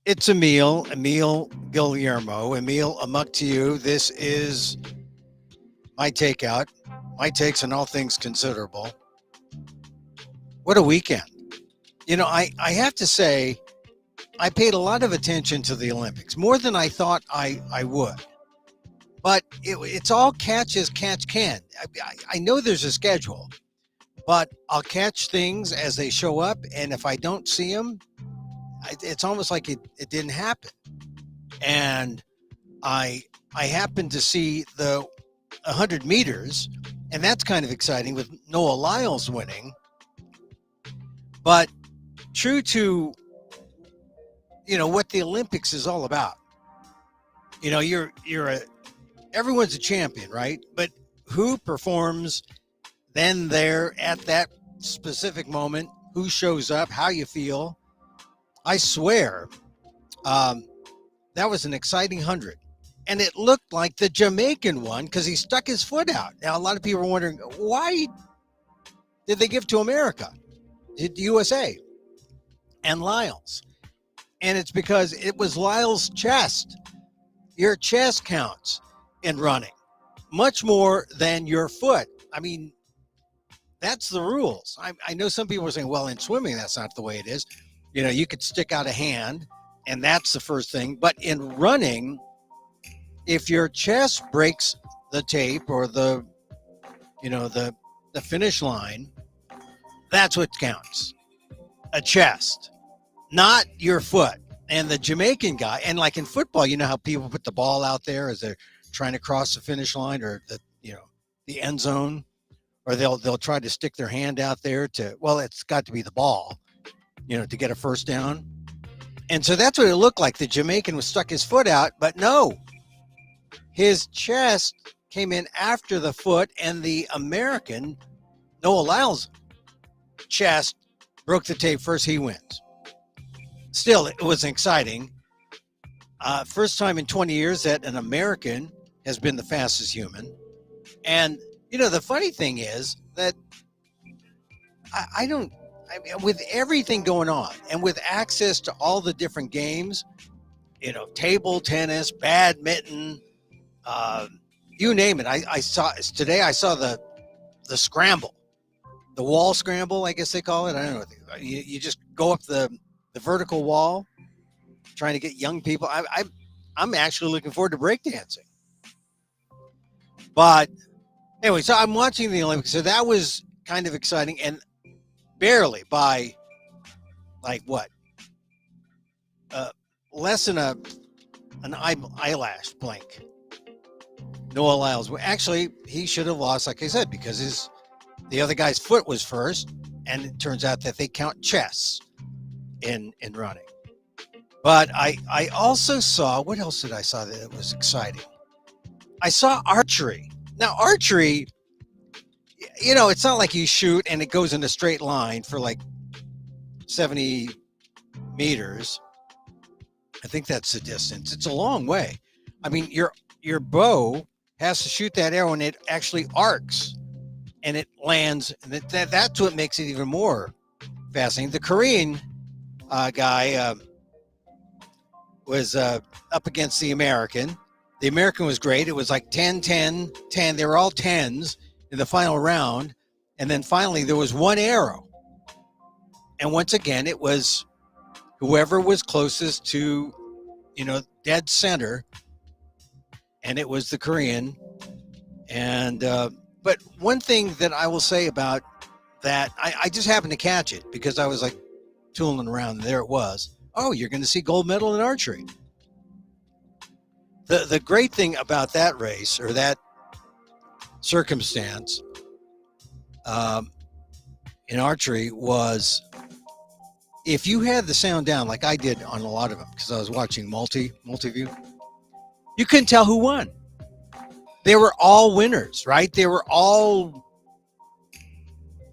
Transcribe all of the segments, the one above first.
It's Emil Guillermo. Emil, Amok to you. This is my takeout, my takes on all things considerable. What a weekend. I have to say, I paid a lot of attention to the Olympics, more than I thought I would. But it's all catch as catch can. I know there's a schedule, but I'll catch things as they show up. And if I don't see them, it's almost like it didn't happen. And I I happened to see the 100 meters, and that's kind of exciting with Noah Lyles winning. But true to what the Olympics is all about, you're a everyone's a champion, right? But who performs then there at that specific moment? Who shows up? How you feel? I swear, that was an exciting 100. And it looked like the Jamaican one because he stuck his foot out. Now, a lot of people are wondering, why did they give to America, the USA, and Lyles? And it's because it was Lyles' chest. Your chest counts in running much more than your foot. I mean, that's the rules. I know some people are saying, well, in swimming, that's not the way it is. You could stick out a hand, and that's the first thing. But in running, if your chest breaks the tape or the finish line, that's what counts. A chest, not your foot. And the Jamaican guy, and like in football, you know how people put the ball out there as they're trying to cross the finish line or the end zone, or they'll try to stick their hand out there it's got to be the ball, to get a first down. And so that's what it looked like. The Jamaican was stuck his foot out, but no, his chest came in after the foot, and the American, Noah Lyles' chest broke the tape first. He wins. Still, it was exciting. First time in 20 years that an American has been the fastest human. And, the funny thing is that with everything going on and with access to all the different games, table tennis, badminton, you name it. I saw the scramble, the wall scramble, I guess they call it. I don't know. You just go up the vertical wall, trying to get young people. I'm actually looking forward to breakdancing. But anyway, so I'm watching the Olympics. So that was kind of exciting, and barely by less than an eyelash blink. Noah Lyles. Well, actually, he should have lost, like I said, because the other guy's foot was first, and it turns out that they count chests in running. But I also saw, what else did I saw that was exciting? I saw archery. Now, archery, it's not like you shoot and it goes in a straight line for like 70 meters. I think that's the distance. It's a long way. I mean, your bow has to shoot that arrow, and it actually arcs and it lands. And that's what makes it even more fascinating. The Korean guy was up against the American. The American was great. It was like 10, 10, 10. They were all 10s in the final round. And then finally there was one arrow. And once again, it was whoever was closest to, dead center. And it was the Korean. And, but one thing that I will say about that, I just happened to catch it because I was like tooling around, and there it was. Oh, you're going to see gold medal in archery. The great thing about that race, or that circumstance in archery, was if you had the sound down like I did on a lot of them, because I was watching multi-view, you couldn't tell who won. They were all winners, right? They were all,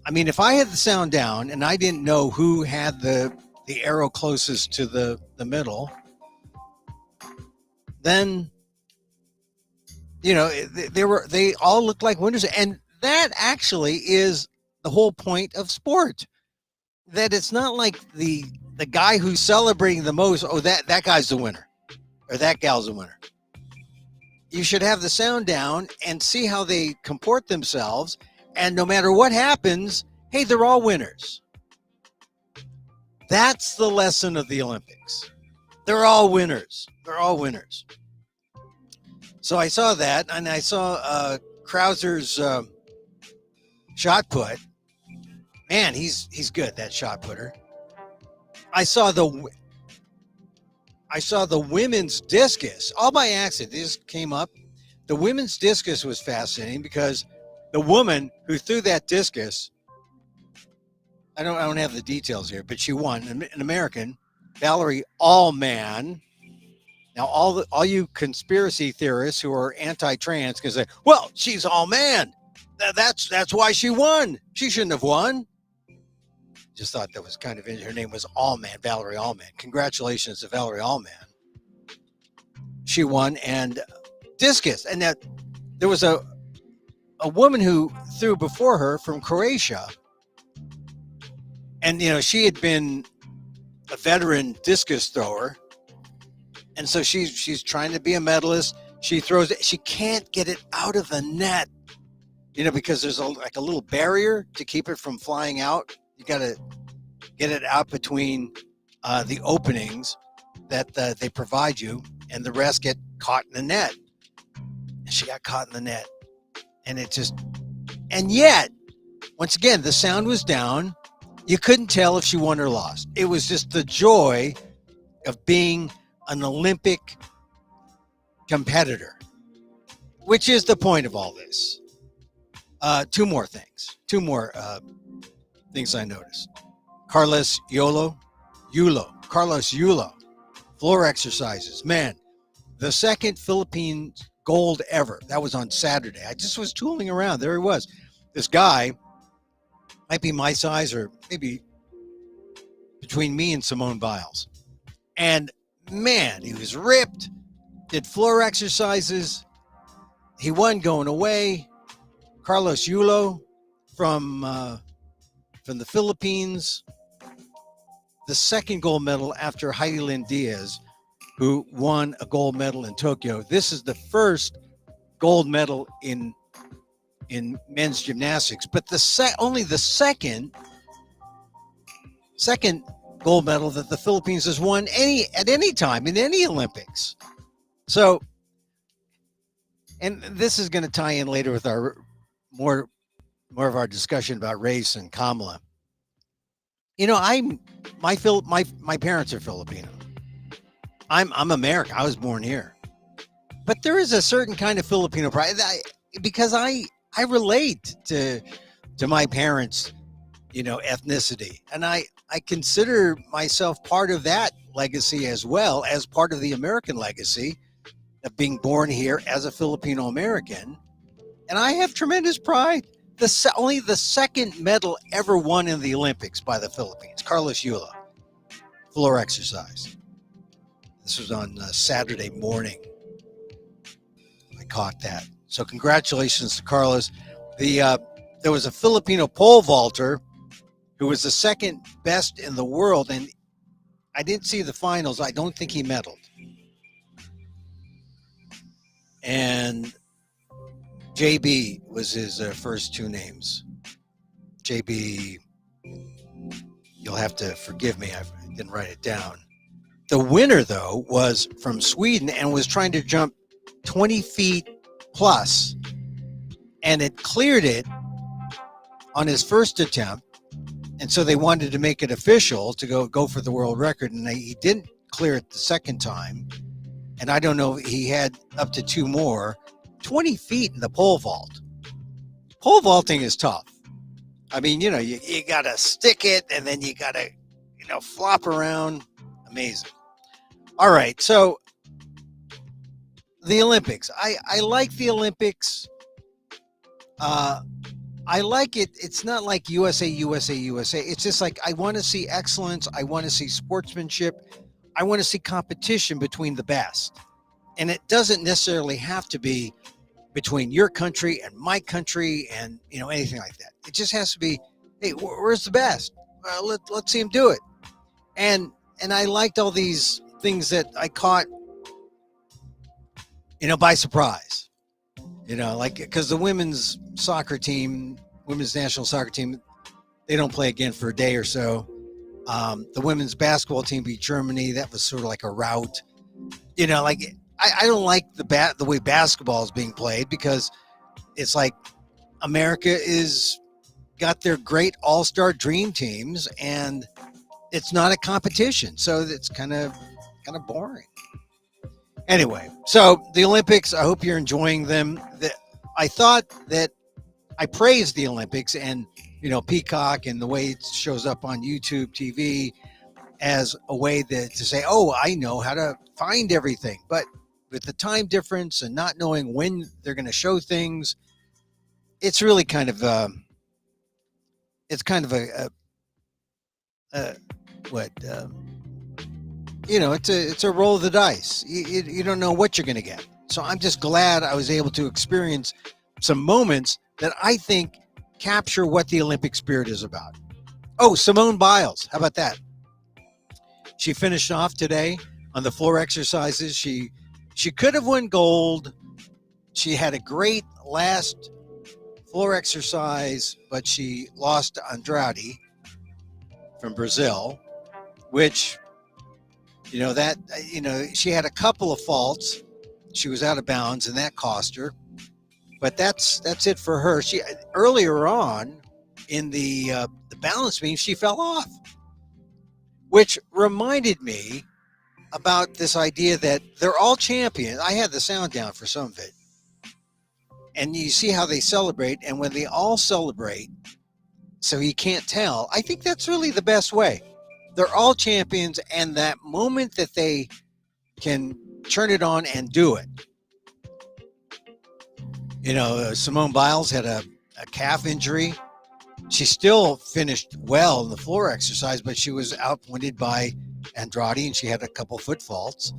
I mean, if I had the sound down and I didn't know who had the arrow closest to the middle, then they all looked like winners. And that actually is the whole point of sport, that it's not like the the guy who's celebrating the most, oh, that guy's the winner, or that gal's the winner. You should have the sound down and see how they comport themselves. And no matter what happens, hey, they're all winners. That's the lesson of the Olympics. They're all winners. They're all winners. So I saw that, and I saw Krauser's shot put. Man, he's good, that shot putter. I saw the women's discus. All by accident, this came up. The women's discus was fascinating because the woman who threw that discus, I don't have the details here, but she won. An American, Valerie Allman. Now, all you conspiracy theorists who are anti-trans can say, "Well, she's all man. That's why she won. She shouldn't have won." Just thought that was kind of interesting. Her name was Allman, Valerie Allman. Congratulations to Valerie Allman. She won, and discus. And that there was a woman who threw before her from Croatia. And, she had been a veteran discus thrower. And so she's trying to be a medalist. She throws it. She can't get it out of the net, because there's a little barrier to keep it from flying out. You got to get it out between the openings that they provide you, and the rest get caught in the net. And she got caught in the net. And yet, once again, the sound was down. You couldn't tell if she won or lost. It was just the joy of being an Olympic competitor, which is the point of all this. Two more things I noticed. Carlos Yulo, floor exercises. Man, the second Philippine gold ever. That was on Saturday. I just was tooling around. There he was. This guy might be my size or maybe between me and Simone Biles. And man, he was ripped, did floor exercises. He won going away. Carlos Yulo from the Philippines, the second gold medal after Heidi Lynn Diaz, who won a gold medal in Tokyo. This is the first gold medal in men's gymnastics, but only the second gold medal that the Philippines has won at any time in any Olympics. So, and this is going to tie in later with our more of our discussion about race and Kamala. My parents are Filipino. I'm American. I was born here, but there is a certain kind of Filipino pride because I relate to my parents, ethnicity, and I consider myself part of that legacy as well as part of the American legacy of being born here as a Filipino American, and I have tremendous pride. Only the second medal ever won in the Olympics by the Philippines, Carlos Yulo, floor exercise. This was on Saturday morning. I caught that. So congratulations to Carlos. There was a Filipino pole vaulter who was the second best in the world, and I didn't see the finals. I don't think he medaled. And JB was his first two names. JB, you'll have to forgive me. I didn't write it down. The winner, though, was from Sweden and was trying to jump 20 feet plus, and it cleared it on his first attempt. And so they wanted to make it official to go for the world record, and he didn't clear it the second time. And I don't know, he had up to two more. 20 feet in the pole vault. Pole vaulting is tough. I mean, you got to stick it, and then you got to, flop around. Amazing. All right, so the Olympics. I like the Olympics. I like it. It's not like USA. It's just like I want to see excellence. I want to see sportsmanship. I want to see competition between the best. And it doesn't necessarily have to be between your country and my country and, anything like that. It just has to be, hey, where's the best? Let's see him do it. and I liked all these things that I caught, by surprise. Like because the women's national soccer team, they don't play again for a day or so. The women's basketball team beat Germany. That was sort of like a rout. Like I don't like the way basketball is being played, because it's like America is got their great all-star dream teams, and it's not a competition, so it's kind of boring. Anyway, so the Olympics, I hope you're enjoying them. I thought that I praised the Olympics and Peacock and the way it shows up on YouTube TV as a way to say, oh, I know how to find everything. But with the time difference and not knowing when they're going to show things, it's really kind of it's a roll of the dice. You don't know what you're going to get. So I'm just glad I was able to experience some moments that I think capture what the Olympic spirit is about. Oh, Simone Biles. How about that? She finished off today on the floor exercises. She could have won gold. She had a great last floor exercise, but she lost to Andrade from Brazil, which, she had a couple of faults. She was out of bounds, and that cost her. But that's it for her. She earlier on in the balance beam, she fell off, which reminded me about this idea that they're all champions. I had the sound down for some of it, and you see how they celebrate, and when they all celebrate, so you can't tell. I think that's really the best way. They're all champions, and that moment that they can turn it on and do it. Simone Biles had a calf injury. She still finished well in the floor exercise, but she was outpointed by Andrade, and she had a couple foot faults.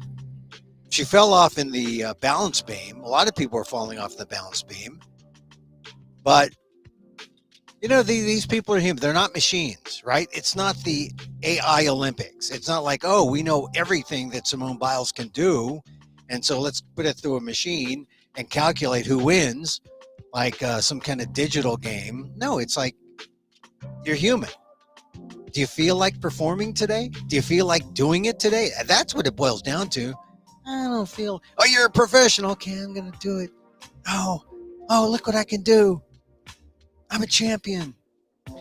She fell off in the balance beam. A lot of people are falling off the balance beam. But, these people are human. They're not machines, right? It's not the AI Olympics. It's not like, oh, we know everything that Simone Biles can do, and so let's put it through a machine and calculate who wins, like some kind of digital game. No, it's like you're human. Do you feel like performing today? Do you feel like doing it today? That's what it boils down to. I don't feel, oh, you're a professional. Okay, I'm going to do it. Oh, look what I can do. I'm a champion.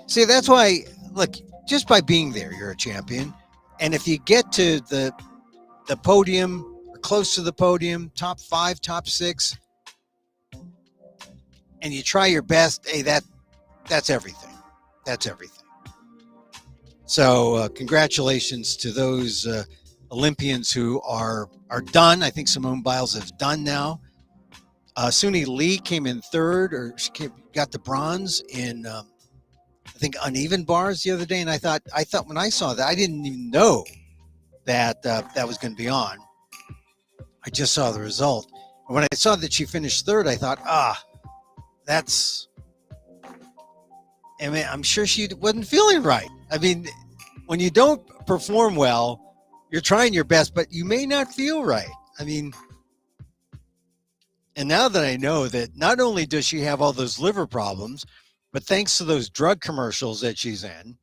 See, that's why, look, just by being there, you're a champion. And if you get to the podium, or close to the podium, top 5, top 6, and you try your best, hey, that's everything. That's everything. So congratulations to those Olympians who are done. I think Simone Biles is done now. Suni Lee came in third, or she got the bronze in, I think, uneven bars the other day. And I thought when I saw that, I didn't even know that that was going to be on. I just saw the result. And when I saw that she finished third, I thought, I'm sure she wasn't feeling right. I mean, when you don't perform well, you're trying your best, but you may not feel right. I mean, and now that I know that not only does she have all those liver problems, but thanks to those drug commercials that she's in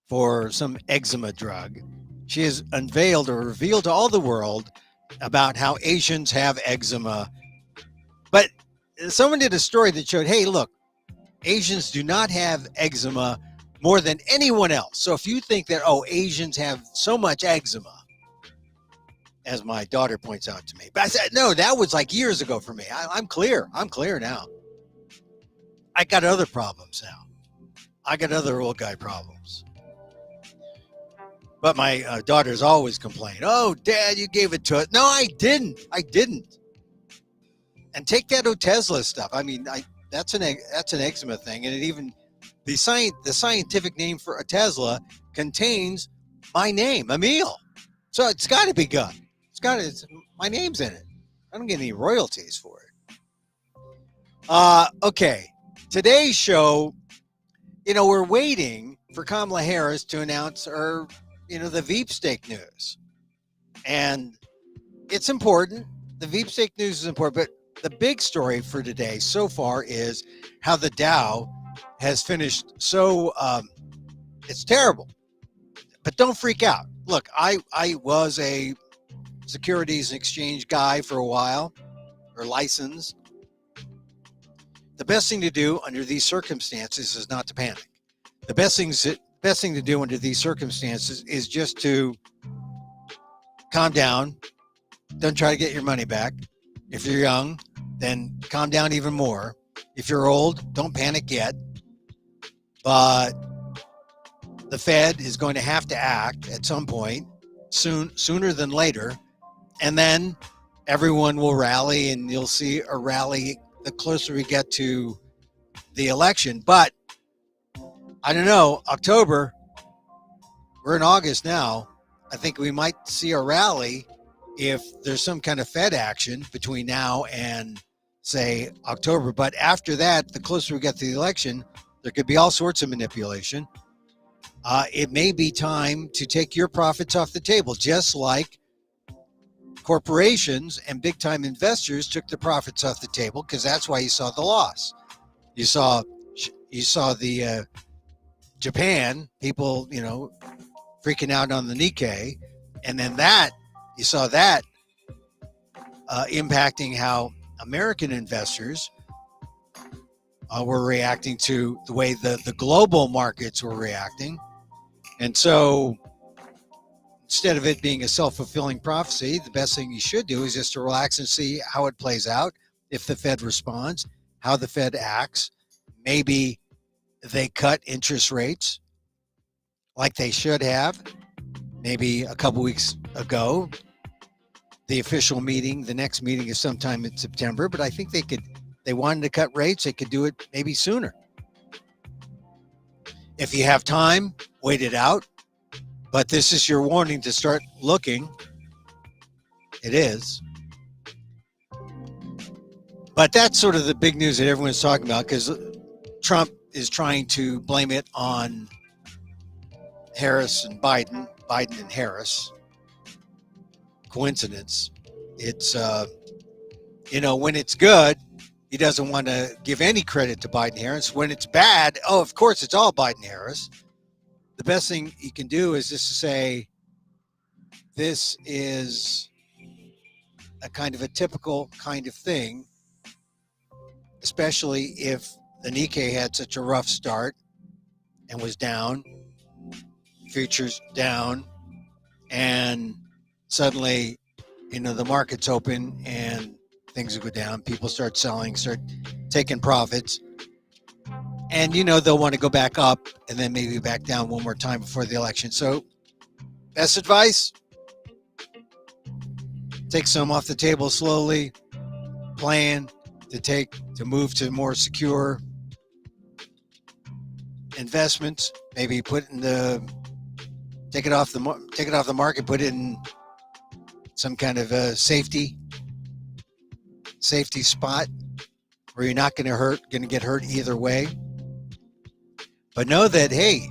for some eczema drug, she has unveiled or revealed to all the world about how Asians have eczema. But someone did a story that showed, hey, look, Asians do not have eczema more than anyone else. So if you think that, Asians have so much eczema, as my daughter points out to me. But I said, no, that was like years ago for me. I'm clear. I'm clear now. I got other problems now. I got other old guy problems. But my daughters always complain, oh, Dad, you gave it to us. No, I didn't. And take that Otezla stuff. I mean, that's an eczema thing. And it even, the scientific name for Otezla contains my name, Emil. So it's got to be good. My name's in it. I don't get any royalties for it. Okay. Today's show, we're waiting for Kamala Harris to announce her, the Veep steak news. And it's important. The Veep steak news is important, but the big story for today so far is how the Dow has finished so it's terrible. But don't freak out. Look, I was a Securities and Exchange guy for a while, or licensed. The best thing to do under these circumstances is not to panic. The best thing to do under these circumstances is just to calm down. Don't try to get your money back. If you're young, then calm down even more. If you're old, don't panic yet. But the Fed is going to have to act at some point, sooner than later, and then everyone will rally, and you'll see a rally the closer we get to the election. But I don't know, October, we're in August now. I think we might see a rally if there's some kind of Fed action between now and, say, October. But after that, the closer we get to the election, there could be all sorts of manipulation. It may be time to take your profits off the table, just like corporations and big-time investors took the profits off the table, because that's why you saw the loss. You saw the Japan people, freaking out on the Nikkei, and then you saw that impacting how American investors were reacting to the way the global markets were reacting. And so instead of it being a self-fulfilling prophecy, the best thing you should do is just to relax and see how it plays out, if the Fed responds, how the Fed acts. Maybe they cut interest rates like they should have. Maybe a couple weeks ago, the official meeting, the next meeting is sometime in September, but I think they wanted to cut rates, they could do it maybe sooner. If you have time, wait it out. But this is your warning to start looking. It is. But that's sort of the big news that everyone's talking about, because Trump is trying to blame it on Harris and Biden and Harris. Coincidence. It's, when it's good, he doesn't want to give any credit to Biden Harris. When it's bad, of course, it's all Biden Harris. The best thing he can do is just to say, this is a kind of a typical kind of thing, especially if the Nikkei had such a rough start and was down, futures down, and suddenly, the market's open and things will go down. People start selling, start taking profits. And, they'll want to go back up and then maybe back down one more time before the election. So, best advice, take some off the table slowly, plan to move to more secure investments, maybe take it off the market, put it in some kind of a safety spot where you're not going to get hurt either way. But know that, hey,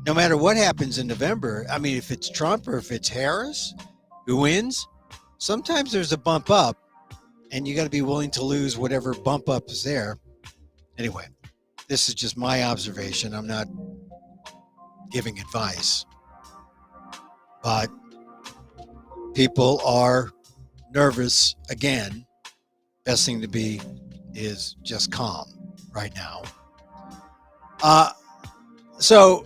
no matter what happens in November, I mean, if it's Trump or if it's Harris who wins, sometimes there's a bump up, and you got to be willing to lose whatever bump up is there. Anyway, this is just my observation. I'm not giving advice. But people are nervous again. Best thing to be is just calm right now. So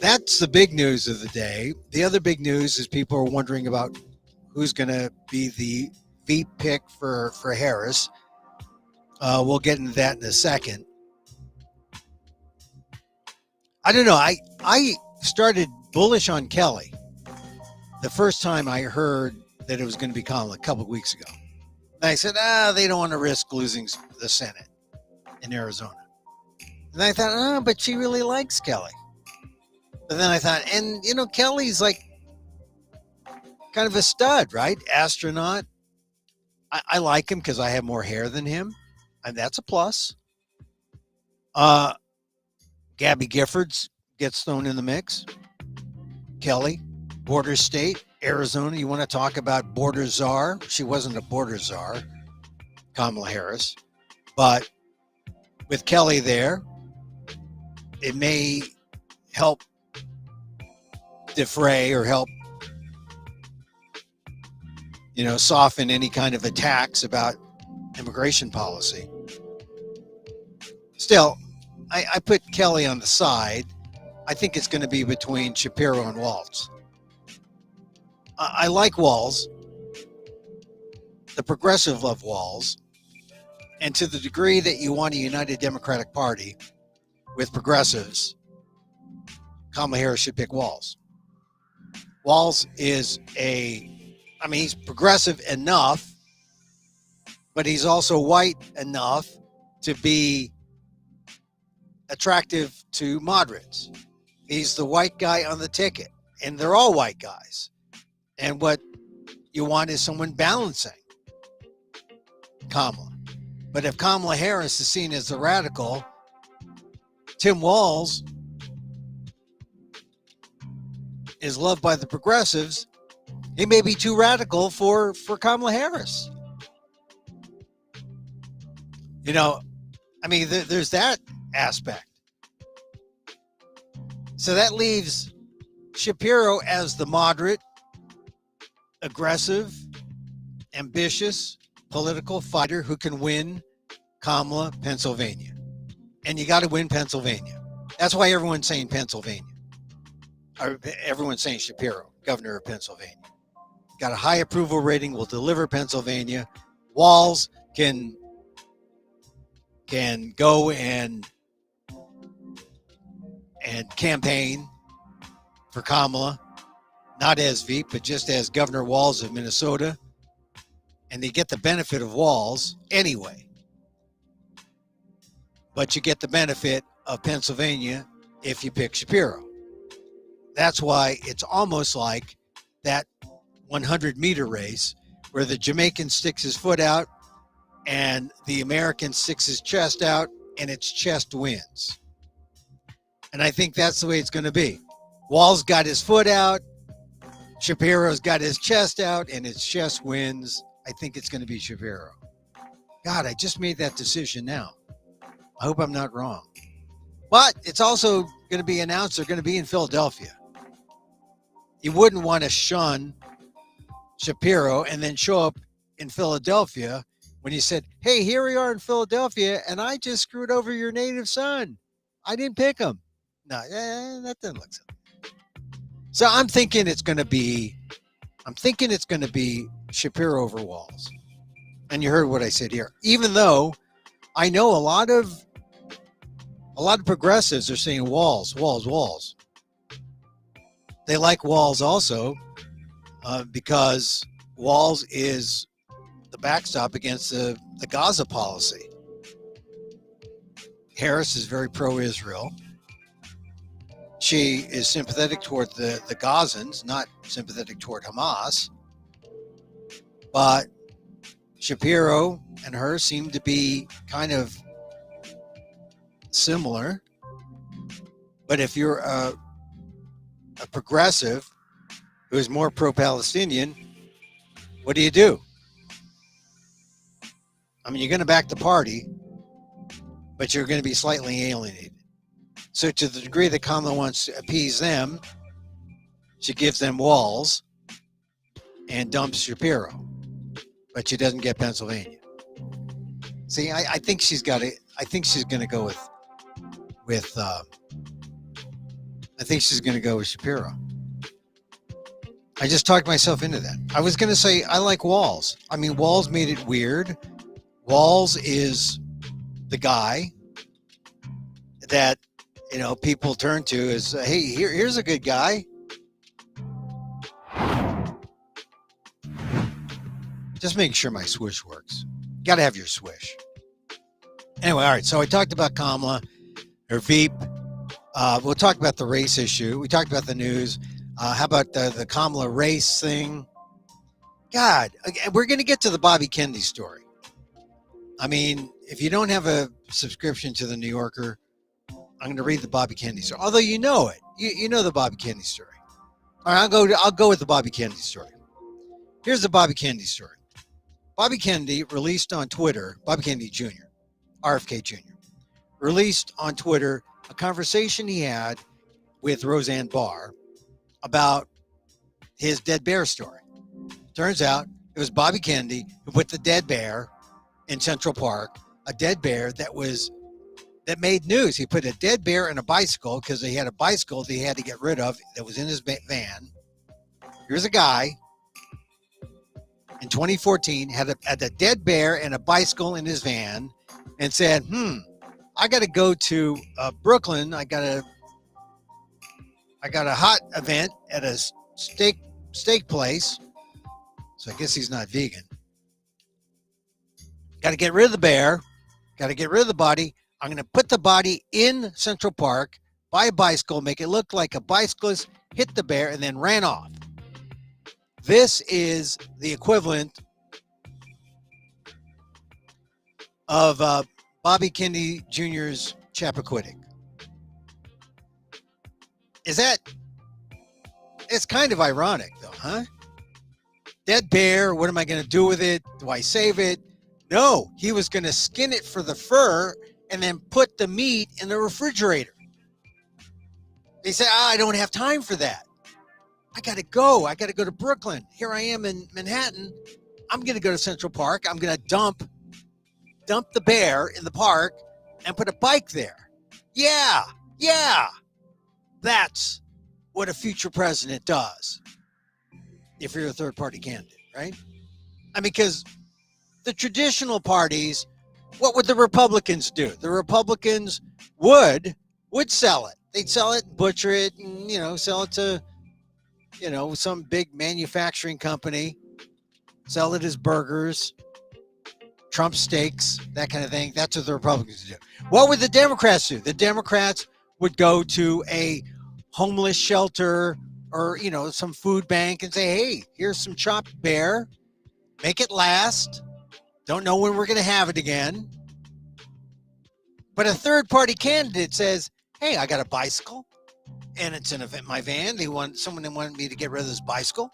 that's the big news of the day. The other big news is people are wondering about who's going to be the Veep pick for Harris. We'll get into that in a second. I don't know. I started bullish on Kelly the first time I heard that it was going to be Kamala a couple of weeks ago. And I said, they don't want to risk losing the Senate in Arizona. And I thought, but she really likes Kelly. But then I thought, and Kelly's like kind of a stud, right? Astronaut. I like him because I have more hair than him, and that's a plus. Gabby Giffords gets thrown in the mix. Kelly, border state, Arizona. You want to talk about border czar? She wasn't a border czar, Kamala Harris. But with Kelly there, it may help defray or help, soften any kind of attacks about immigration policy. Still, I put Kelly on the side. I think it's going to be between Shapiro and Walz. I like Walz. The progressive love Walz. And to the degree that you want a united Democratic Party with progressives, Kamala Harris should pick Walz. Walz is he's progressive enough, but he's also white enough to be attractive to moderates. He's the white guy on the ticket, and they're all white guys. And what you want is someone balancing Kamala. But if Kamala Harris is seen as the radical, Tim Walz is loved by the progressives. He may be too radical for Kamala Harris. There's that aspect. So that leaves Shapiro as the moderate, aggressive, ambitious political fighter who can win Kamala, Pennsylvania. And you got to win Pennsylvania. That's why everyone's saying Pennsylvania. Or everyone's saying Shapiro, governor of Pennsylvania. Got a high approval rating, will deliver Pennsylvania. Walz can go and campaign for Kamala, not as Veep, but just as Governor Walz of Minnesota. And they get the benefit of Walz anyway. But you get the benefit of Pennsylvania if you pick Shapiro. That's why it's almost like that 100-meter race where the Jamaican sticks his foot out and the American sticks his chest out, and its chest wins. And I think that's the way it's going to be. Walz got his foot out, Shapiro's got his chest out, and its chest wins. I think it's going to be Shapiro. God, I just made that decision now. I hope I'm not wrong. But it's also going to be announced they're going to be in Philadelphia. You wouldn't want to shun Shapiro and then show up in Philadelphia when you said, hey, here we are in Philadelphia, and I just screwed over your native son. I didn't pick him. No, that doesn't look so. So I'm thinking it's going to be Shapiro over Walz. And you heard what I said here. Even though I know a lot of progressives are saying Walz. They like Walz also because Walz is the backstop against the Gaza policy. Harris is very pro-Israel. She is sympathetic toward the Gazans, not sympathetic toward Hamas. But Shapiro and her seem to be kind of similar. But if you're a progressive who is more pro-Palestinian, what do? You're going to back the party, but you're going to be slightly alienated. So to the degree that Kamala wants to appease them, she gives them Walz and dumps Shapiro, but she doesn't get Pennsylvania. See, I think she's got it. I think she's going to go with Shapiro. I just talked myself into that. I was going to say I like Walz. Walz made it weird. Walz is the guy that people turn to as, hey, here's a good guy. Just making sure my swish works. Got to have your swish. Anyway, all right. So I talked about Kamala, her Veep. We'll talk about the race issue. We talked about the news. How about the Kamala race thing? God, we're going to get to the Bobby Kennedy story. If you don't have a subscription to the New Yorker, I'm going to read the Bobby Kennedy story. Although you know it. You know the Bobby Kennedy story. All right, I'll go with the Bobby Kennedy story. Here's the Bobby Kennedy story. Bobby Kennedy released on Twitter, Bobby Kennedy Jr., RFK Jr., released on Twitter a conversation he had with Roseanne Barr about his dead bear story. Turns out it was Bobby Kennedy who put the dead bear in Central Park, a dead bear that made news. He put a dead bear in a bicycle because he had a bicycle that he had to get rid of that was in his van. Here's a guy in 2014 had a dead bear and a bicycle in his van and said, I got to go to Brooklyn. I got a hot event at a steak place. So I guess he's not vegan. Got to get rid of the bear. Got to get rid of the body. I'm going to put the body in Central Park, buy a bicycle, make it look like a bicyclist hit the bear, and then ran off. This is the equivalent of Bobby Kennedy Jr.'s Chappaquiddick. It's kind of ironic, though, huh? Dead bear, what am I going to do with it? Do I save it? No, he was going to skin it for the fur and then put the meat in the refrigerator. They said, I don't have time for that. I got to go. I got to go to Brooklyn. Here I am in Manhattan. I'm going to go to Central Park. I'm going to dump the bear in the park and put a bike there. Yeah. That's what a future president does if you're a third-party candidate, right? I mean, because the traditional parties, what would the Republicans do? The Republicans would sell it. They'd sell it, butcher it, and, sell it to, some big manufacturing company, sell it as burgers, Trump steaks, that kind of thing. That's what the Republicans do. What would the Democrats do? The Democrats would go to a homeless shelter or, some food bank and say, hey, here's some chopped bear. Make it last. Don't know when we're going to have it again. But a third-party candidate says, hey, I got a bicycle, and it's in my van. Someone wanted me to get rid of this bicycle.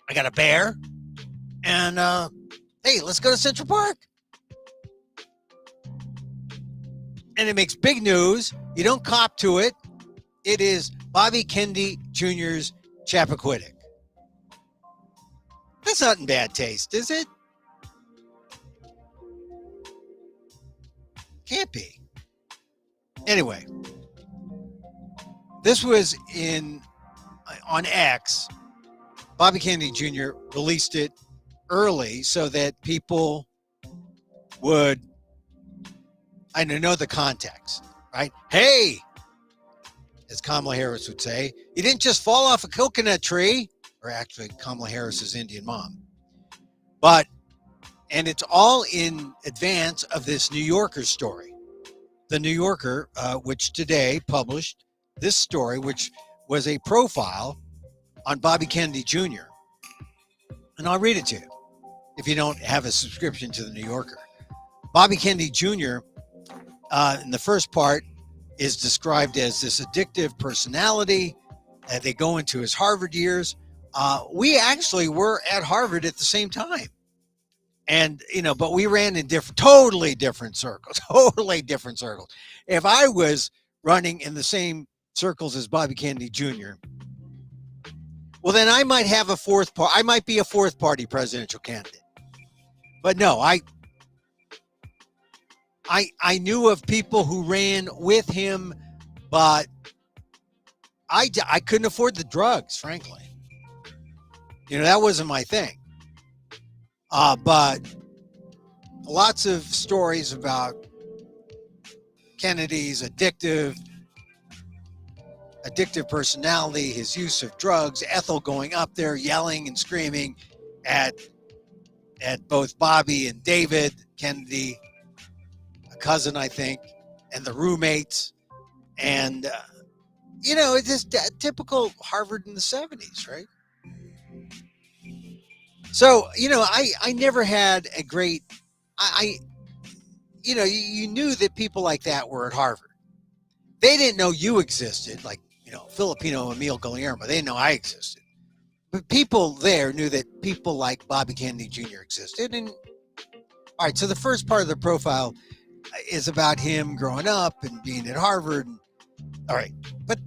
I got a bear, and hey, let's go to Central Park. And it makes big news. You don't cop to it. It is Bobby Kennedy Jr.'s Chappaquiddick. That's not in bad taste, is it? Can't be. Anyway, this was on X. Bobby Kennedy Jr. released it early so that people would, know the context, right? Hey, as Kamala Harris would say, you didn't just fall off a coconut tree, or actually Kamala Harris's Indian mom. And it's all in advance of this New Yorker story. The New Yorker, which today published this story, which was a profile on Bobby Kennedy Jr. And I'll read it to you if you don't have a subscription to the New Yorker. Bobby Kennedy Jr. In the first part is described as this addictive personality. They go into his Harvard years. We actually were at Harvard at the same time. And, but we ran in totally different circles. If I was running in the same circles as Bobby Kennedy Jr., well, then I might have I might be a fourth party presidential candidate. But no, I knew of people who ran with him, but I couldn't afford the drugs, frankly. That wasn't my thing. But lots of stories about Kennedy's addictive personality, his use of drugs, Ethel going up there yelling and screaming at both Bobby and David Kennedy, a cousin, I think, and the roommates. And, it's just typical Harvard in the 70s, right? So, I never had a great, you knew that people like that were at Harvard. They didn't know you existed, like Filipino Emil Guillermo. They didn't know I existed. But people there knew that people like Bobby Kennedy Jr. existed. And all right, so the first part of the profile is about him growing up and being at Harvard. All right, but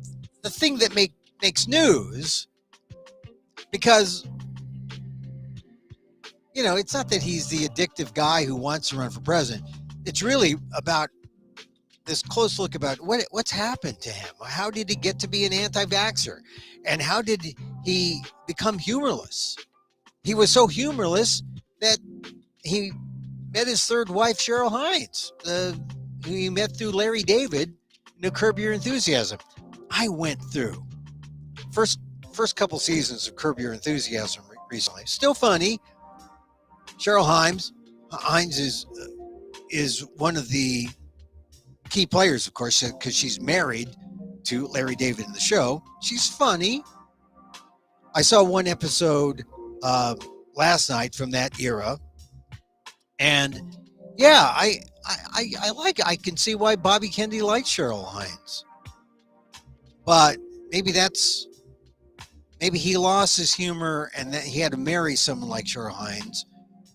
the thing that makes news, because it's not that he's the addictive guy who wants to run for president. It's really about this close look about what's happened to him. How did he get to be an anti-vaxxer? And how did he become humorless? He was so humorless that he met his third wife, Cheryl Hines, who he met through Larry David, Curb Your Enthusiasm. I went through first couple seasons of Curb Your Enthusiasm recently. Still funny. Cheryl Hines is one of the key players, of course, because she's married to Larry David in the show. She's funny. I saw one episode last night from that era, and yeah, I like it. I can see why Bobby Kennedy likes Cheryl Hines, but maybe he lost his humor and that he had to marry someone like Cheryl Hines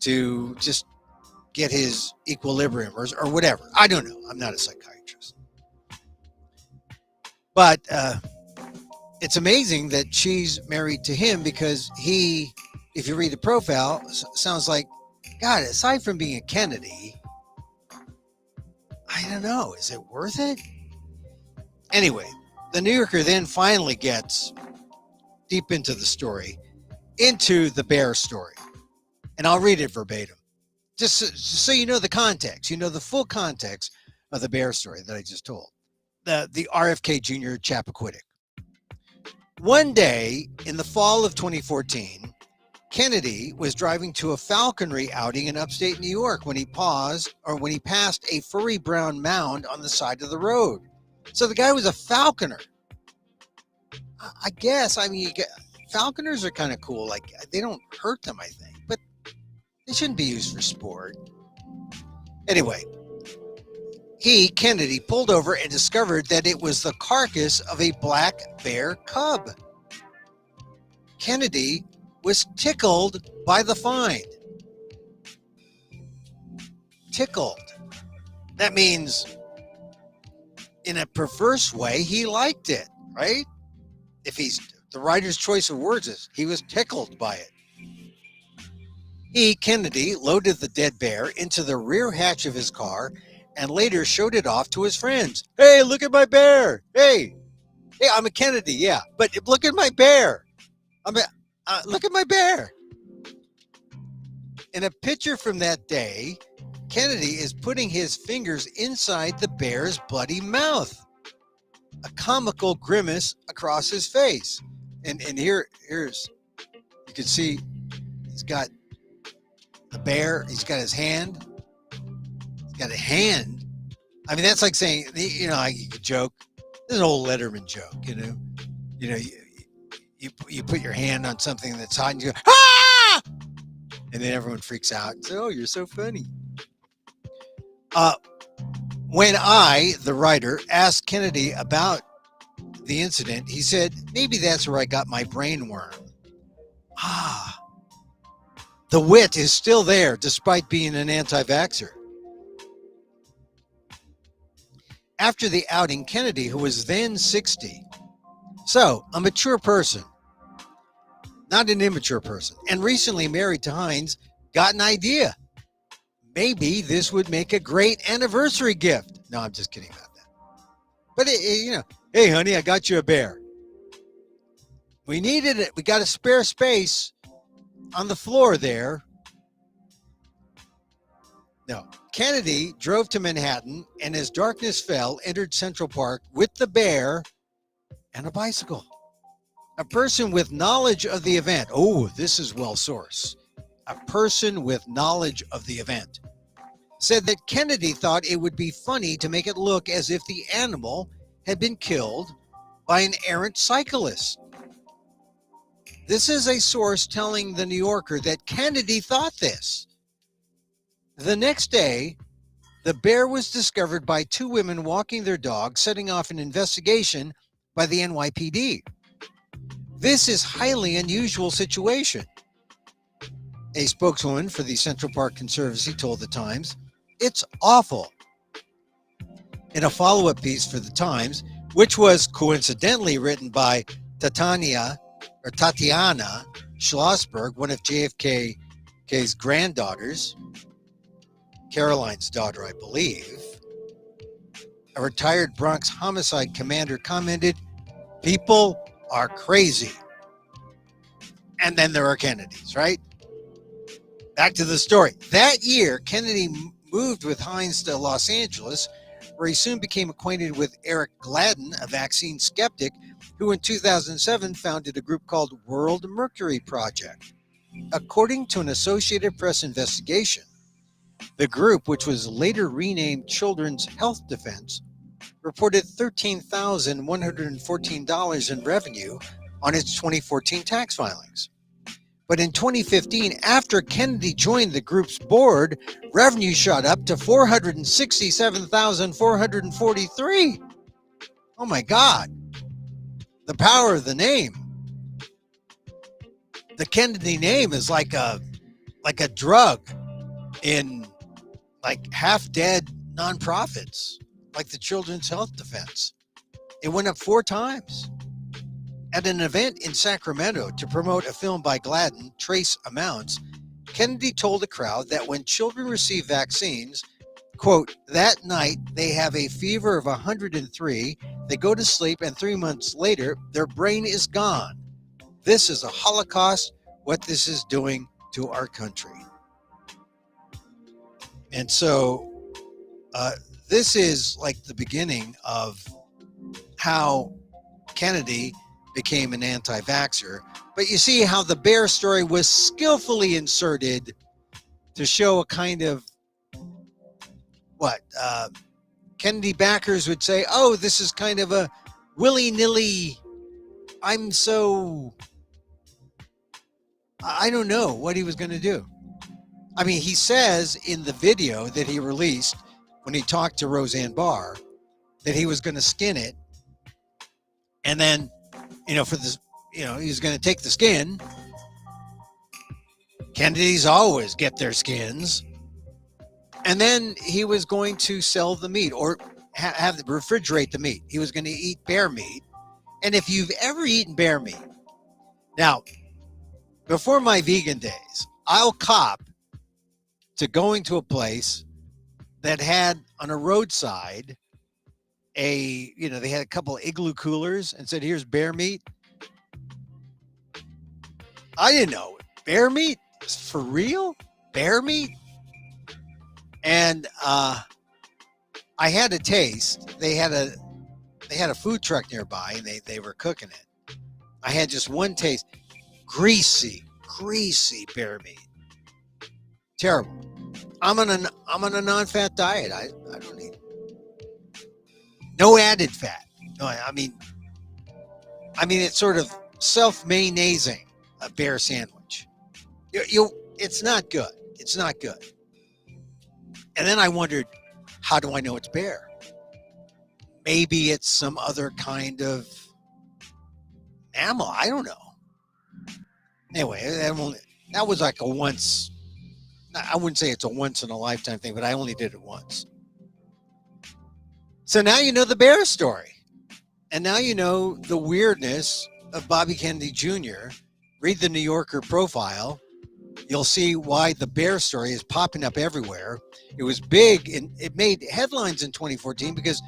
to just get his equilibrium or whatever. I don't know. I'm not a psychiatrist. But it's amazing that she's married to him because he, if you read the profile, sounds like, God, aside from being a Kennedy, I don't know. Is it worth it? Anyway, the New Yorker then finally gets deep into the story, into the bear story. And I'll read it verbatim. Just so you know the context, the full context of the bear story that I just told. The RFK Jr. Chappaquiddick. One day in the fall of 2014, Kennedy was driving to a falconry outing in upstate New York when he passed a furry brown mound on the side of the road. So the guy was a falconer. I guess, falconers are kind of cool. Like, they don't hurt them, I think, but they shouldn't be used for sport. Anyway, Kennedy, pulled over and discovered that it was the carcass of a black bear cub. Kennedy was tickled by the find. Tickled. That means, in a perverse way, he liked it, right? If the writer's choice of words is, he was tickled by it. Kennedy, loaded the dead bear into the rear hatch of his car and later showed it off to his friends. Hey, look at my bear. Hey, I'm a Kennedy, yeah, but look at my bear. Look at my bear. In a picture from that day, Kennedy is putting his fingers inside the bear's bloody mouth. A comical grimace across his face. And here's, you can see he's got the bear, he's got his hand. He's got a hand. That's like saying, you could joke. This is an old Letterman joke, you put your hand on something that's hot and you go, ah! And then everyone freaks out and says, oh, you're so funny. When I, the writer, asked Kennedy about the incident, he said, maybe that's where I got my brain worm. The wit is still there despite being an anti-vaxxer. After the outing, Kennedy, who was then 60, so a mature person, not an immature person, and recently married to Hines, got an idea. Maybe this would make a great anniversary gift. No, I'm just kidding about that. But, hey, honey, I got you a bear. We needed it. We got a spare space on the floor there. No. Kennedy drove to Manhattan and as darkness fell, entered Central Park with the bear and a bicycle. A person with knowledge of the event. Oh, this is well sourced. A person with knowledge of the event said that Kennedy thought it would be funny to make it look as if the animal had been killed by an errant cyclist. This is a source telling the New Yorker that Kennedy thought this. The next day, the bear was discovered by two women walking their dog, setting off an investigation by the NYPD. This is highly unusual situation. A spokeswoman for the Central Park Conservancy told the Times, "It's awful." In a follow-up piece for the Times, which was coincidentally written by Tatiana Schlossberg, one of JFK's granddaughters, Caroline's daughter, I believe, a retired Bronx homicide commander commented, "People are crazy." And then there are Kennedys, right? Back to the story. That year, Kennedy moved with Hines to Los Angeles, where he soon became acquainted with Eric Gladden, a vaccine skeptic, who in 2007 founded a group called World Mercury Project. According to an Associated Press investigation, the group, which was later renamed Children's Health Defense, reported $13,114 in revenue on its 2014 tax filings. But in 2015, after Kennedy joined the group's board, revenue shot up to $467,443. Oh my God. The power of the name. The Kennedy name is like a drug in like half-dead nonprofits, like the Children's Health Defense. It went up 4 times. At an event in Sacramento to promote a film by Gladden, Trace Amounts, Kennedy told the crowd that when children receive vaccines, quote, that night they have a fever of 103, they go to sleep, and 3 months later, their brain is gone. This is a Holocaust, what this is doing to our country. And so this is like the beginning of how Kennedy became an anti-vaxxer. But you see how the bear story was skillfully inserted to show a kind of Kennedy backers would say, oh, this is kind of a willy-nilly, I don't know what he was going to do. I mean, he says in the video that he released when he talked to Roseanne Barr that he was going to skin it. And then, for this, he was going to take the skin. Kennedys always get their skins. And then he was going to sell the meat or refrigerate the meat. He was going to eat bear meat. And if you've ever eaten bear meat, now, before my vegan days, I'll cop to going to a place that had on a roadside they had a couple of igloo coolers and said, here's bear meat. I didn't know. Bear meat? For real? Bear meat? And I had a taste. They had a food truck nearby, and they were cooking it. I had just one taste. Greasy bear meat. Terrible. I'm on a non-fat diet. I don't need no added fat. No, I mean it's sort of self-mayonnaising a bear sandwich. It's not good. It's not good. And then I wondered, how do I know it's bear? Maybe it's some other kind of mammal. I don't know. Anyway, that was like a once. I wouldn't say it's a once in a lifetime thing, but I only did it once. So now you know the bear story. And now you know the weirdness of Bobby Kennedy Jr. Read the New Yorker profile. You'll see why the bear story is popping up everywhere. It was big and it made headlines in 2014 because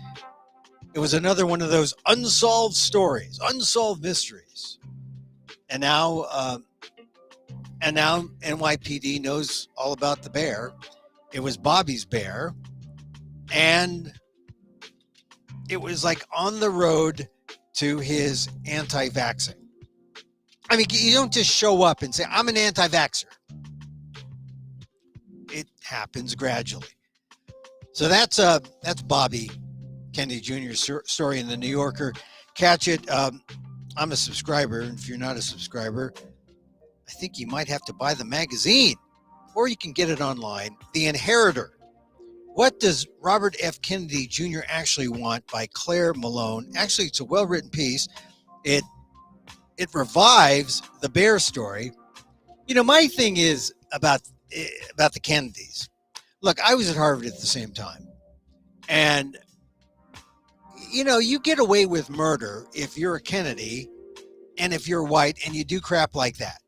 it was another one of those unsolved stories, unsolved mysteries. And now NYPD knows all about the bear. It was Bobby's bear. And it was like on the road to his anti-vaxxing. I mean, you don't just show up and say, I'm an anti-vaxxer. It happens gradually. So that's Bobby Kennedy Jr.'s story in the New Yorker. Catch it. I'm a subscriber. And if you're not a subscriber, I think you might have to buy the magazine, or you can get it online. The Inheritor, What Does Robert F. Kennedy Jr. Actually Want by Claire Malone. Actually, it's a well-written piece. It revives the Bear story. You know, my thing is about the Kennedys. Look, I was at Harvard at the same time. And, you know, you get away with murder if you're a Kennedy and if you're white and you do crap like that.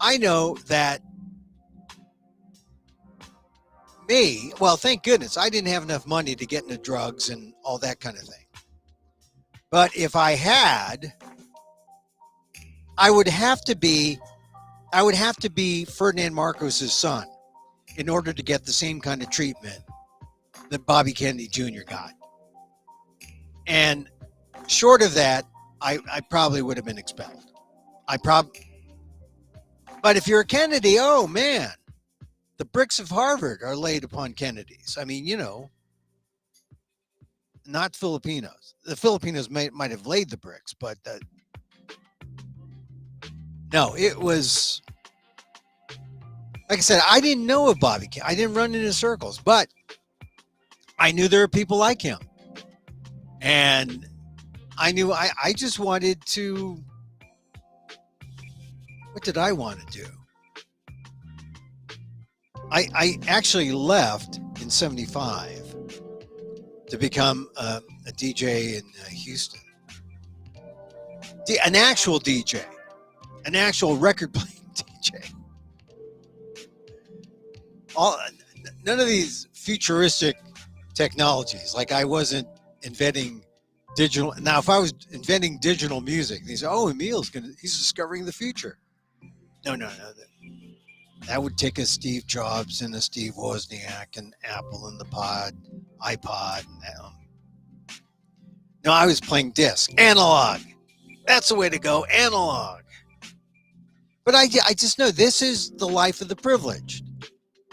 I know that well, thank goodness I didn't have enough money to get into drugs and all that kind of thing. But if I had, I would have to be Ferdinand Marcos's son in order to get the same kind of treatment that Bobby Kennedy Jr. got. And short of that, I probably would have been expelled. But if you're a Kennedy, oh man, the bricks of Harvard are laid upon Kennedys. I mean, you know, not Filipinos. The Filipinos might have laid the bricks, but no, it was, like I said, I didn't know of Bobby Kennedy. I didn't run into circles, but I knew there were people like him. And I knew I just wanted to, what did I want to do? I actually left in 75 to become a DJ in Houston. An actual DJ, an actual record playing DJ. None of these futuristic technologies. Like I wasn't inventing digital. Now, if I was inventing digital music, they say, "Oh, Emil's he's discovering the future." No. That would take a Steve Jobs and a Steve Wozniak and Apple and the iPod. And no, I was playing disc, analog. That's the way to go, analog. But I just know this is the life of the privileged.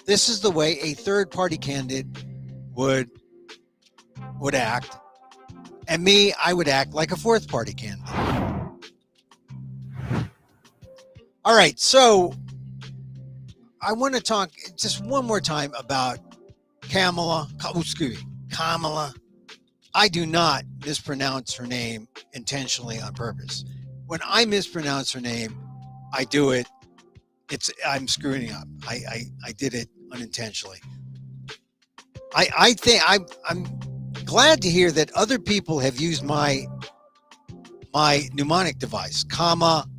This is the way a third-party candidate would act. And me, I would act like a fourth-party candidate. All right, so I want to talk just one more time about Kamala. Kamala. I do not mispronounce her name intentionally on purpose. When I mispronounce her name, I do it. I'm screwing up. I did it unintentionally. I think I'm glad to hear that other people have used my mnemonic device, Kamala.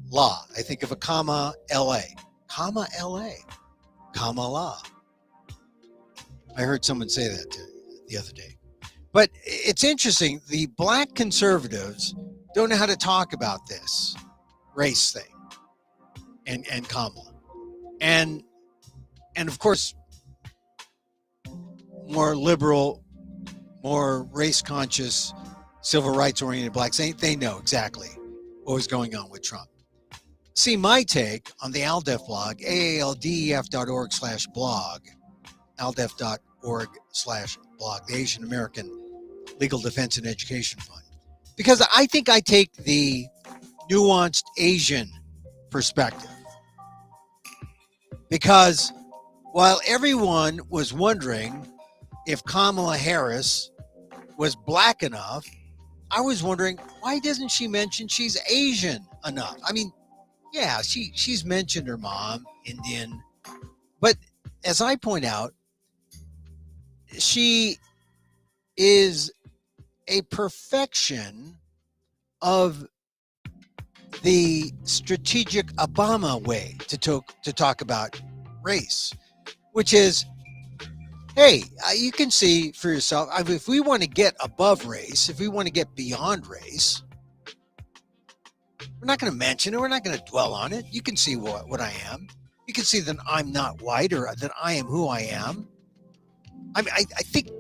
I think of a comma LA. Comma LA. Kamala. I heard someone say that the other day. But it's interesting. The black conservatives don't know how to talk about this race thing and Kamala. And of course, more liberal, more race conscious, civil rights oriented blacks, they know exactly what was going on with Trump. See my take on the ALDEF blog, aaldef.org/blog, aldef.org/blog, the Asian American Legal Defense and Education Fund. Because I think I take the nuanced Asian perspective. Because while everyone was wondering if Kamala Harris was black enough, I was wondering, why doesn't she mention she's Asian enough? I mean, yeah, she's mentioned her mom, Indian. But as I point out, she is a perfection of the strategic Obama way to talk about race, which is, hey, you can see for yourself, if we want to get above race, if we want to get beyond race, we're not going to mention it. We're not going to dwell on it. You can see what I am. You can see that I'm not white or that I am who I am. I think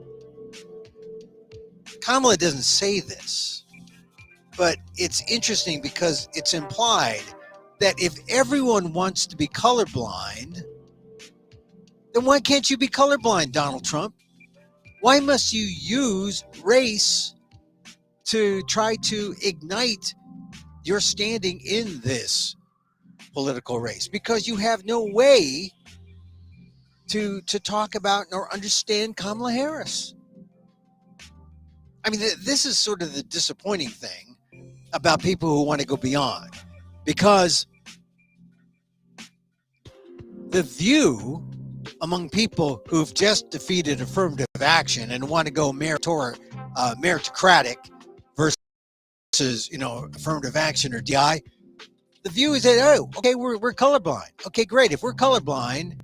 Kamala doesn't say this, but it's interesting because it's implied that if everyone wants to be colorblind, then why can't you be colorblind, Donald Trump? Why must you use race to try to ignite your standing in this political race? Because you have no way to talk about or understand Kamala Harris. I mean, this is sort of the disappointing thing about people who want to go beyond, because the view among people who've just defeated affirmative action and want to go meritocratic versus, affirmative action or DI, the view is that, oh, okay, we're colorblind. Okay, great. If we're colorblind,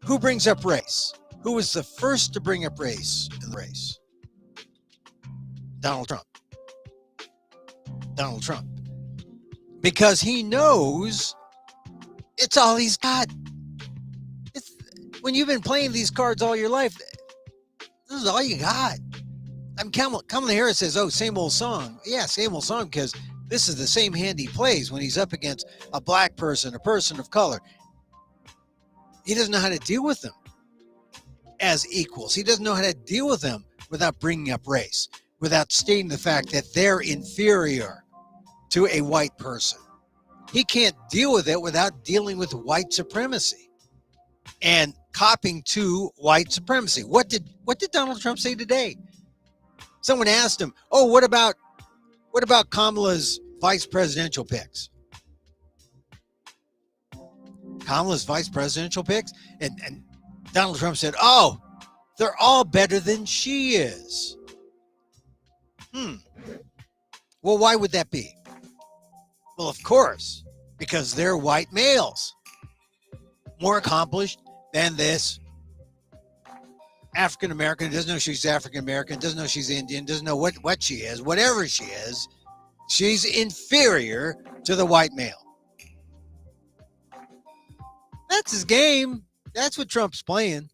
who brings up race? Who was the first to bring up race in the race? Donald Trump. Donald Trump. Because he knows it's all he's got. When you've been playing these cards all your life, this is all you got. Kamala Harris says, oh, same old song. Yeah, same old song, because this is the same hand he plays when he's up against a black person, a person of color. He doesn't know how to deal with them as equals. He doesn't know how to deal with them without bringing up race, without stating the fact that they're inferior to a white person. He can't deal with it without dealing with white supremacy and copying to white supremacy. What did Donald Trump say today? Someone asked him, oh, what about Kamala's vice presidential picks? Kamala's vice presidential picks? And Donald Trump said, oh, they're all better than she is. Well, why would that be? Well, of course, because they're white males, more accomplished than this African American. Doesn't know she's African American, doesn't know she's Indian, doesn't know what she is, whatever she is. She's inferior to the white male. That's his game. That's what Trump's playing.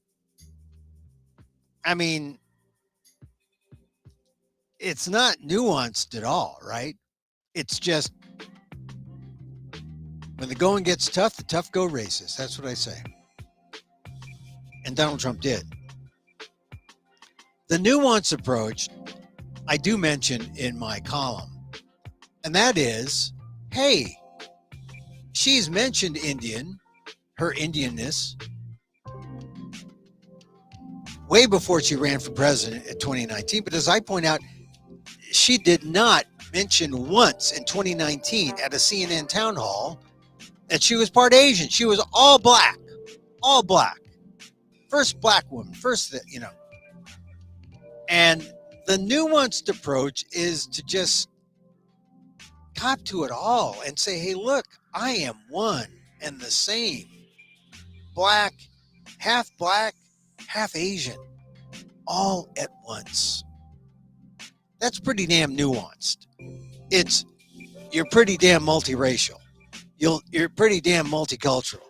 I mean, it's not nuanced at all, right? It's just, when the going gets tough, the tough go races. That's what I say. And Donald Trump did. The nuanced approach I do mention in my column, and that is, hey, she's mentioned her Indianness, way before she ran for president in 2019. But as I point out, she did not mention once in 2019 at a CNN town hall that she was part Asian. She was all black. First black woman, And the nuanced approach is to just cop to it all and say, hey, look, I am one and the same. Black, half Asian, all at once. That's pretty damn nuanced. You're pretty damn multiracial. You're pretty damn multicultural.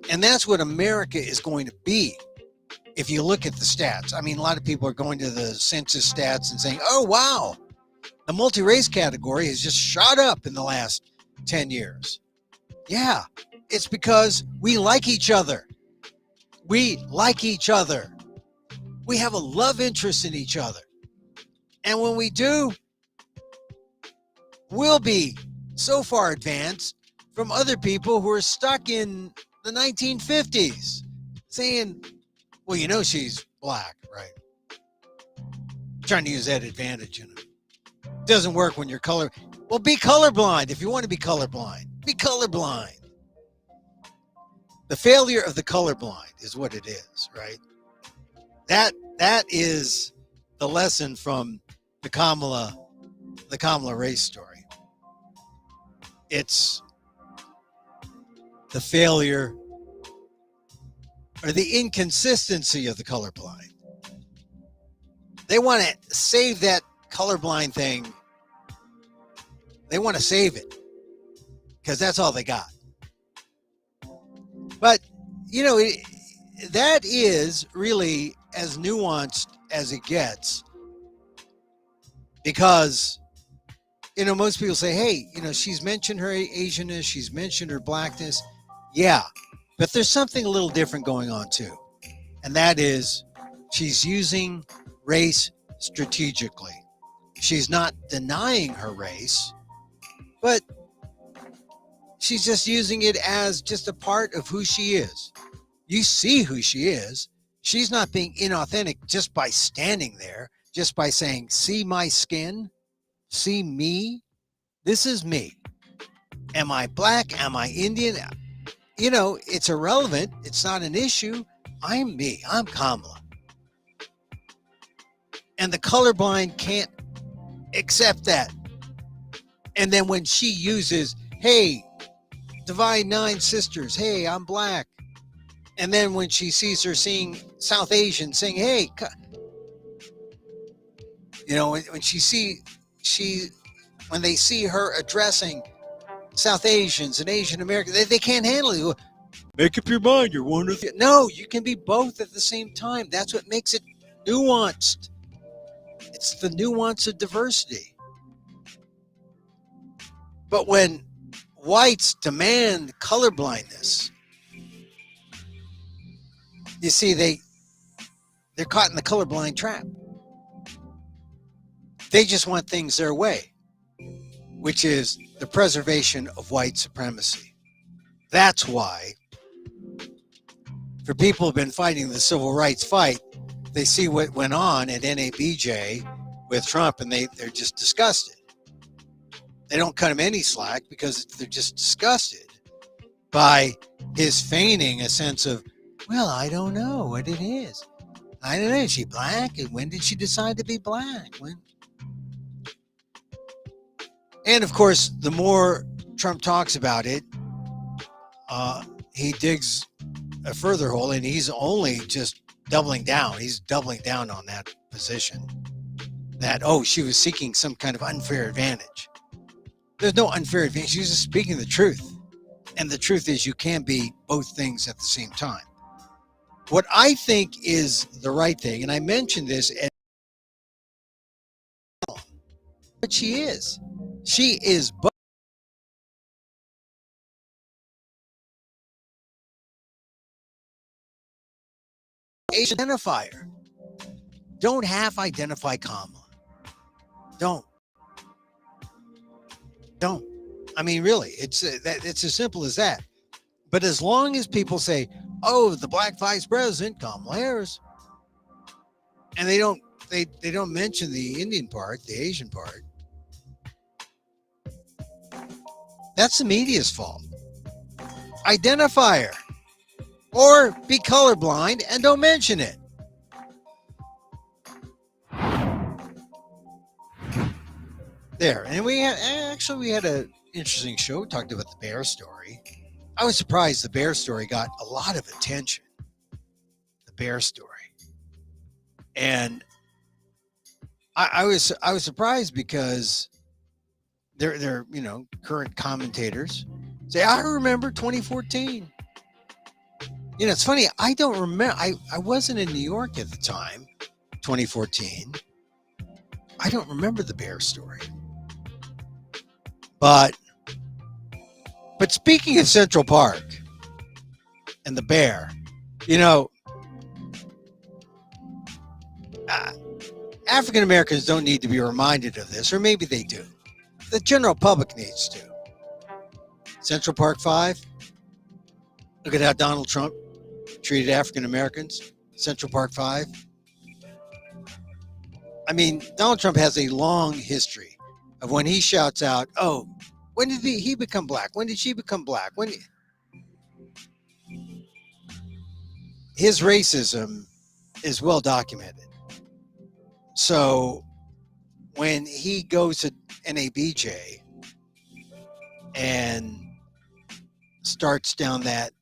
And that's what America is going to be if you look at the stats. I mean, a lot of people are going to the census stats and saying, oh, wow, the multi-race category has just shot up in the last 10 years. Yeah, it's because we like each other. We like each other. We have a love interest in each other. And when we do, we'll be so far advanced from other people who are stuck in the 1950s saying, well, she's black, right? Trying to use that advantage in it. Doesn't work when you're color. Well, be colorblind. If you want to be colorblind, be colorblind. The failure of the colorblind is what it is, right? That is the lesson from the Kamala race story. It's the failure or the inconsistency of the colorblind. They want to save that colorblind thing. They want to save it because that's all they got. But, that is really as nuanced as it gets, because, most people say, hey, she's mentioned her Asianness, she's mentioned her blackness. Yeah, but there's something a little different going on too. And that is, she's using race strategically. She's not denying her race, but she's just using it as just a part of who she is. You see who she is. She's not being inauthentic just by standing there, just by saying, see my skin, see me. This is me. Am I black? Am I Indian? You know, it's irrelevant. It's not an issue. I'm me. I'm Kamala. And the colorblind can't accept that. And then when she uses, hey, Divine Nine Sisters, hey, I'm black. And then when she sees her seeing South Asian saying, hey, you know, when they see her addressing South Asians and Asian Americans, they can't handle it. Make up your mind, you're one of the... No, you can be both at the same time. That's what makes it nuanced. It's the nuance of diversity. But when whites demand colorblindness, you see, they're caught in the colorblind trap. They just want things their way, which is the preservation of white supremacy. That's why, for people who've been fighting the civil rights fight, they see what went on at NABJ with Trump, and they're just disgusted. They don't cut him any slack because they're just disgusted by his feigning a sense of, well, I don't know what it is. I don't know. Is she black? And when did she decide to be black? When? And of course, the more Trump talks about it, he digs a further hole, and he's only just doubling down. He's doubling down on that position that, oh, she was seeking some kind of unfair advantage. There's no unfair advantage. She's just speaking the truth. And the truth is you can't be both things at the same time. What I think is the right thing, and I mentioned this, but she is. She is both. Identifier. Don't half identify Kamala. Don't. I mean, really, it's as simple as that. But as long as people say, "Oh, the black vice president, Kamala Harris," and they don't mention the Indian part, the Asian part, that's the media's fault. Identify her, or be colorblind and don't mention it. There, and we had an interesting show. We talked about the bear story. I was surprised the bear story got a lot of attention. The bear story, and I was surprised because they're current commentators say, I remember 2014. It's funny. I don't remember. I wasn't in New York at the time, 2014. I don't remember the bear story. But speaking of Central Park and the bear, African Americans don't need to be reminded of this, or maybe they do. The general public needs to. Central Park 5. Look at how Donald Trump treated African Americans. Central Park 5. I mean, Donald Trump has a long history of when he shouts out, "Oh, when did he become black? When did she become black?" His racism is well documented. So when he goes to NABJ and starts down that,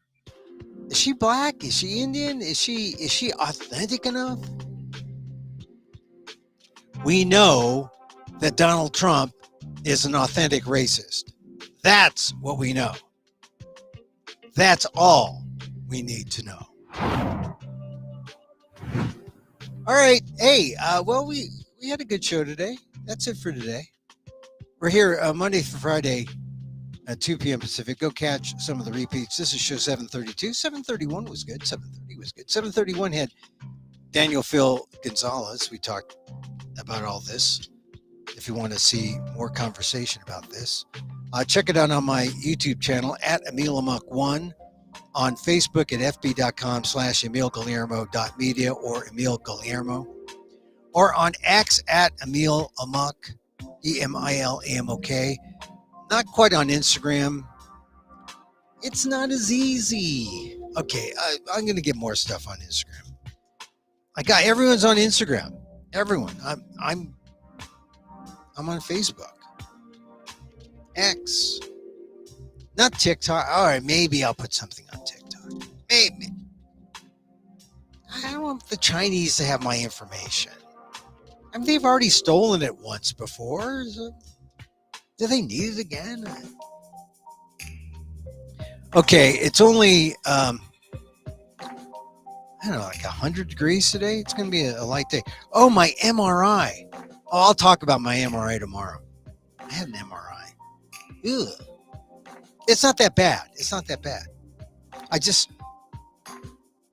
is she black? Is she Indian? Is she authentic enough? We know that Donald Trump is an authentic racist. That's what we know. That's all we need to know. All right. Hey, well, we had a good show today. That's it for today. We're here Monday through Friday at 2 p.m. Pacific. Go catch some of the repeats. This is show 732. 731 was good. 730 was good. 731 had Daniel Phil Gonzalez. We talked about all this. If you want to see more conversation about this, check it out on my YouTube channel at Emil Amok 1. on Facebook at fb.com/emilguillermo.media or Emil Guillermo, or on X at Emil Amok, EMILAMOK. Not quite on Instagram. It's not as easy. Okay, I'm going to get more stuff on Instagram. Everyone's on Instagram. Everyone. I'm on Facebook. X. Not TikTok. All right, maybe I'll put something on TikTok. Maybe. I don't want the Chinese to have my information. I mean, they've already stolen it once before. So do they need it again? Okay, it's only, I don't know, like 100 degrees today. It's going to be a light day. Oh, my MRI. Oh, I'll talk about my MRI tomorrow. I had an MRI. Ugh. It's not that bad. It's not that bad. I just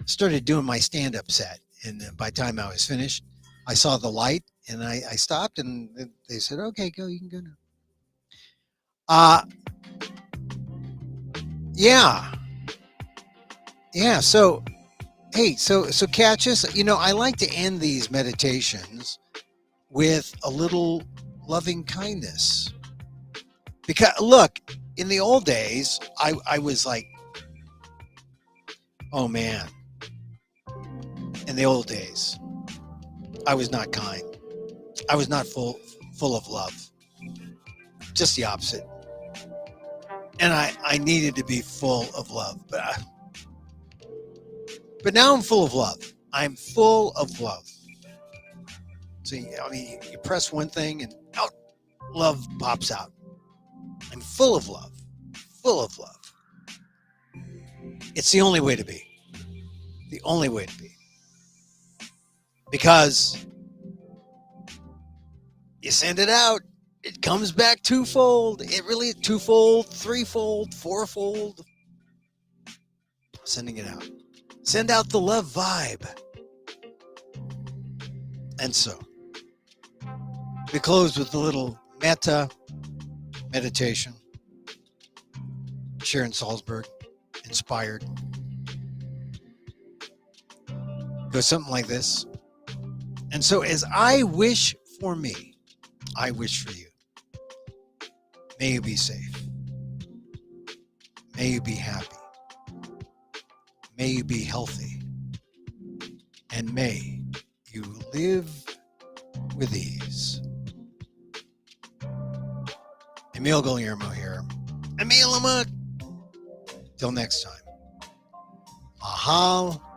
started doing my stand-up set, and by the time I was finished, I saw the light, and I stopped, and they said, "Okay, go. You can go now." Yeah. So, hey, so catch us. I like to end these meditations with a little loving kindness, because look, in the old days, I was like, oh man. In the old days, I was not kind. I was not full of love. Just the opposite. And I needed to be full of love. But now I'm full of love. I'm full of love. So, you press one thing and out, love pops out. I'm full of love. Full of love. It's the only way to be. The only way to be. Because you send it out, it comes back twofold. It really twofold, threefold, fourfold. Sending it out. Send out the love vibe. And so, we close with a little metta meditation. Sharon Salzberg, inspired. Goes something like this. And so, as I wish for me, I wish for you. May you be safe. May you be happy. May you be healthy. And may you live with ease. Emil Guillermo here. Emil Amok. Till next time. Mahal